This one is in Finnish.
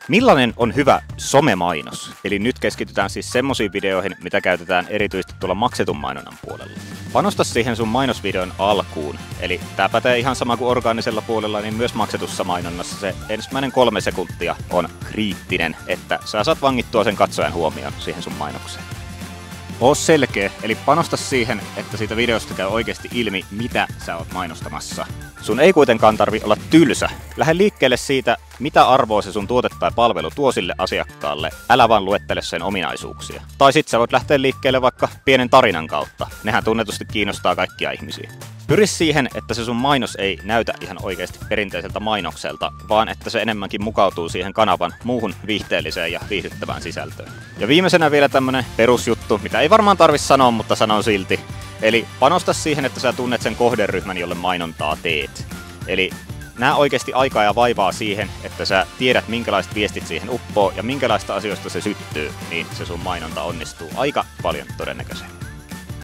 Millainen on hyvä somemainos? Eli nyt keskitytään siis semmoisiin videoihin, mitä käytetään erityisesti tuolla maksetun mainonnan puolella. Panosta siihen sun mainosvideon alkuun. Eli tää pätee ihan sama kuin orgaanisella puolella, niin myös maksetussa mainonnassa se ensimmäinen 3 sekuntia on kriittinen, että sä saat vangittua sen katsojan huomioon siihen sun mainokseen. Oo selkeä, eli panosta siihen, että siitä videosta käy oikeasti ilmi, mitä sä oot mainostamassa. Sun ei kuitenkaan tarvi olla tylsä. Lähde liikkeelle siitä, mitä arvoa se sun tuote tai palvelu tuo sille asiakkaalle. Älä vaan luettele sen ominaisuuksia. Tai sit sä voit lähteä liikkeelle vaikka pienen tarinan kautta. Nehän tunnetusti kiinnostaa kaikkia ihmisiä. Pyri siihen, että se sun mainos ei näytä ihan oikeasti perinteiseltä mainokselta, vaan että se enemmänkin mukautuu siihen kanavan muuhun viihteelliseen ja viihdyttävään sisältöön. Ja viimeisenä vielä tämmönen perusjuttu, mitä ei varmaan tarvitse sanoa, mutta sanon silti. Eli panosta siihen, että sä tunnet sen kohderyhmän, jolle mainontaa teet. Eli nää oikeasti aikaa ja vaivaa siihen, että sä tiedät minkälaiset viestit siihen uppoo ja minkälaista asioista se syttyy, niin se sun mainonta onnistuu aika paljon todennäköisemmin.